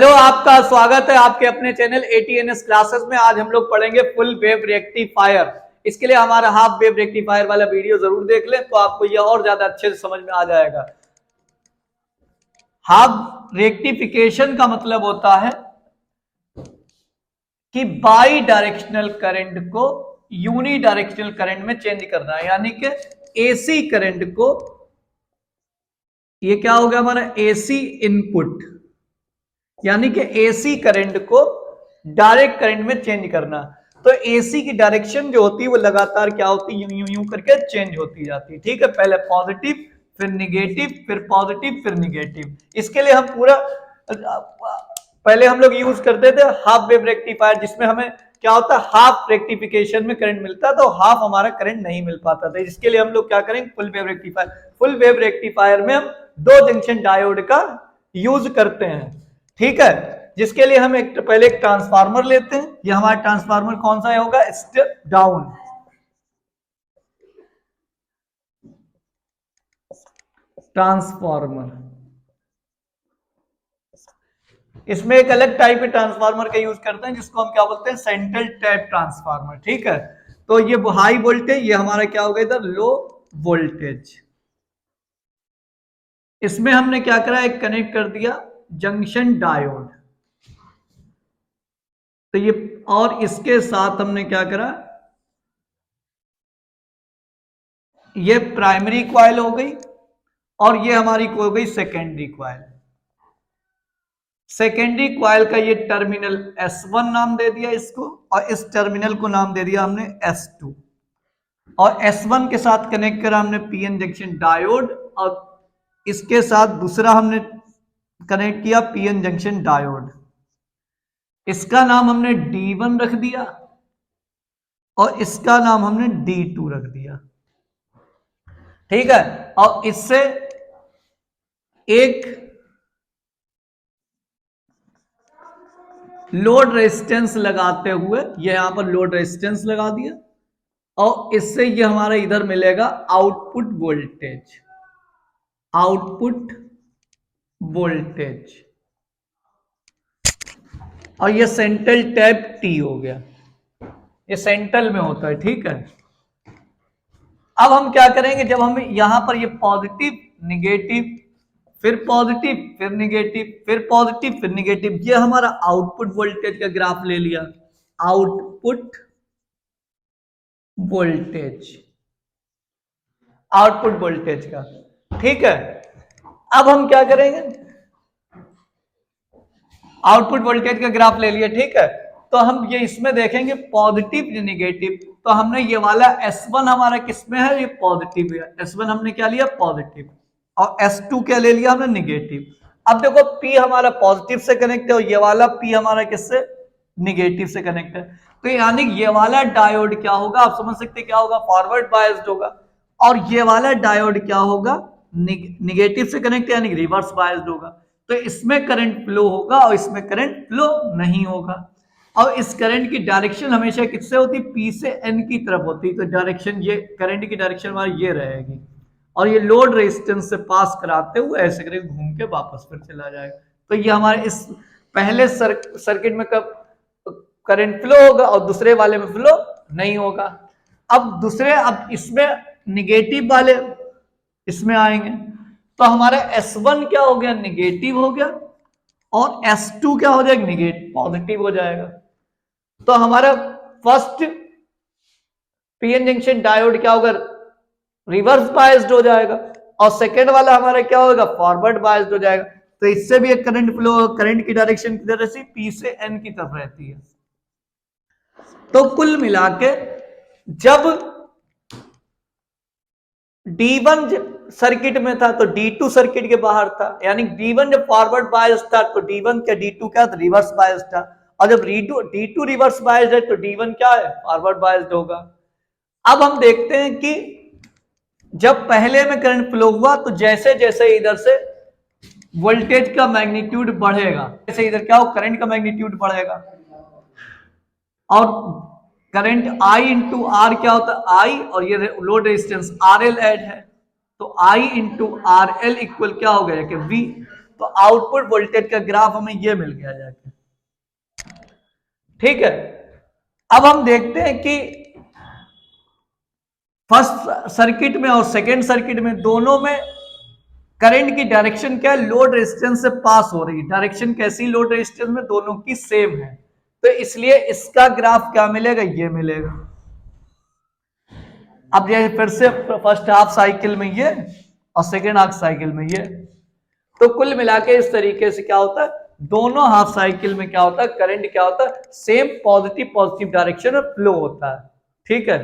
Hello, आपका स्वागत है आपके अपने चैनल ATNS क्लासेस में। आज हम लोग पढ़ेंगे फुल वेव रेक्टिफायर। इसके लिए हमारा हाफ वेव रेक्टिफायर वाला वीडियो जरूर देख लें, तो आपको यह और ज्यादा अच्छे से समझ में आ जाएगा। हाफ रेक्टिफिकेशन का मतलब होता है कि बाई डायरेक्शनल करंट को यूनी डायरेक्शनल करंट में चेंज करना है, यानी कि AC करंट को, ये क्या हो गया हमारा AC इनपुट, यानी कि AC करंट को डायरेक्ट करंट में चेंज करना। तो AC की डायरेक्शन जो होती है वो लगातार क्या होती है, यूं यूं यूं करके चेंज होती जाती है। ठीक है, पहले पॉजिटिव, फिर निगेटिव, फिर पॉजिटिव, फिर निगेटिव। इसके लिए हम पूरा पहले हम लोग यूज करते थे हाफ वेव रेक्टिफायर, जिसमें हमें क्या होता है, हाफ रेक्टिफिकेशन में करंट मिलता, तो हाफ हमारा करंट नहीं मिल पाता था। इसके लिए हम लोग क्या करेंगे, full wave rectifier. Full wave rectifier में हम दो जंक्शन डायोड का यूज करते हैं। ठीक है, जिसके लिए हम पहले एक ट्रांसफार्मर लेते हैं। ये हमारा ट्रांसफार्मर कौन सा होगा, स्टेप डाउन। ट्रांसफार्मर, इसमें एक अलग टाइप के ट्रांसफार्मर का यूज करते हैं, जिसको हम क्या बोलते हैं, सेंट्रल टैप ट्रांसफार्मर। ठीक है, तो ये हाई वोल्टेज, ये हमारा क्या होगा इधर, लो वोल्टेज। इसमें हमने क्या करा, एक कनेक्ट कर दिया जंक्शन डायोड। तो ये, और इसके साथ हमने क्या करा, ये प्राइमरी क्वाइल हो गई, और ये हमारी हो गई सेकेंडरी क्वाइल। सेकेंडरी क्वाइल का ये टर्मिनल S1 नाम दे दिया इसको, और इस टर्मिनल को नाम दे दिया हमने S2, और S1 के साथ कनेक्ट करा हमने PN जंक्शन डायोड, और इसके साथ दूसरा हमने कनेक्ट किया PN जंक्शन डायोड। इसका नाम हमने D1 रख दिया, और इसका नाम हमने D2 रख दिया। ठीक है, और इससे एक लोड रेजिस्टेंस लगाते हुए, ये यहां पर लोड रेजिस्टेंस लगा दिया, और इससे ये हमारा इधर मिलेगा आउटपुट वोल्टेज। आउटपुट वोल्टेज, और ये सेंट्रल टैप T हो गया, ये सेंट्रल में होता है। ठीक है, अब हम क्या करेंगे, जब हम यहां पर ये पॉजिटिव निगेटिव, फिर पॉजिटिव, फिर निगेटिव, फिर पॉजिटिव, फिर निगेटिव, ये हमारा आउटपुट वोल्टेज का ग्राफ ले लिया। आउटपुट वोल्टेज, आउटपुट वोल्टेज का। ठीक है, अब हम क्या करेंगे, आउटपुट वोल्टेज का ग्राफ ले लिया। ठीक है, तो हम ये इसमें देखेंगे पॉजिटिव या निगेटिव। तो हमने ये वाला S1 हमारा किसमें है, ये पॉजिटिव है। S1 हमने क्या लिया, पॉजिटिव, और S2 क्या ले लिया हमने, निगेटिव। अब देखो P हमारा पॉजिटिव से कनेक्ट है, और ये वाला P हमारा किससे, निगेटिव से कनेक्ट है। तो यानी ये वाला डायोड क्या होगा, आप समझ सकते क्या होगा, फॉरवर्ड बायस्ड होगा, और ये वाला डायोड क्या होगा, निगेटिव से कनेक्ट यानी रिवर्स बायस्ड होगा। तो इसमें करंट फ्लो होगा और इसमें करंट फ्लो नहीं होगा। और इस करंट की डायरेक्शन हमेशा किससे होती, P से N की तरफ होती। तो डायरेक्शन, ये करंट की डायरेक्शन हमारी ये रहेगी, और ये लोड रेजिस्टेंस से पास कराते हुए ऐसे करके घूम के वापस फिर चला जाएगा। तो ये हमारे इस पहले सर्किट में कब करंट फ्लो होगा, और दूसरे वाले में फ्लो नहीं होगा। अब इसमें निगेटिव वाले इसमें आएंगे, तो हमारा S1 क्या हो गया, निगेटिव हो गया, और S2 क्या हो जाएगा, निगेटिव, पॉजिटिव हो जाएगा। तो हमारा फर्स्ट PN जंक्शन डायोड क्या होगा, रिवर्स बायस्ड हो जाएगा, और सेकेंड वाला हमारा क्या होगा, फॉरवर्ड बायस्ड हो जाएगा। तो इससे भी एक करंट फ्लो, करंट की डायरेक्शन किधर रहती है, P से N की तरफ रहती है। तो कुल मिला के जब D1 सर्किट में था तो D2 सर्किट के बाहर था, यानी D1 जब फॉरवर्ड बायस था तो D1 क्या, D2 क्या, रिवर्स बायस था। और जब D2 रिवर्स बायस है तो D1 क्या है, फॉरवर्ड बायस्ड होगा। अब हम देखते हैं कि जब पहले में करंट फ्लो हुआ तो जैसे जैसे इधर से वोल्टेज का मैग्नीट्यूड बढ़ेगा, जैसे इधर क्या हो, करंट का मैग्नीट्यूड बढ़ेगा, और करंट I इंटू आर क्या होता है, I, और ये लोड रेजिस्टेंस RL ऐड है, तो I इंटू RL इक्वल क्या हो गया कि V। तो आउटपुट वोल्टेज का ग्राफ हमें ये मिल गया जाके, ठीक है। अब हम देखते हैं कि फर्स्ट सर्किट में और सेकेंड सर्किट में दोनों में करंट की डायरेक्शन क्या है, लोड रेजिस्टेंस से पास हो रही है। डायरेक्शन कैसी, लोड रेजिस्टेंस में दोनों की सेम है, तो इसलिए इसका ग्राफ क्या मिलेगा, ये मिलेगा। अब ये फिर से फर्स्ट हाफ साइकिल में ये और सेकेंड हाफ साइकिल में ये, तो कुल मिला के इस तरीके से क्या होता है, दोनों हाफ साइकिल में क्या होता है, करंट क्या होता है, सेम पॉजिटिव डायरेक्शन में फ्लो होता है, ठीक है।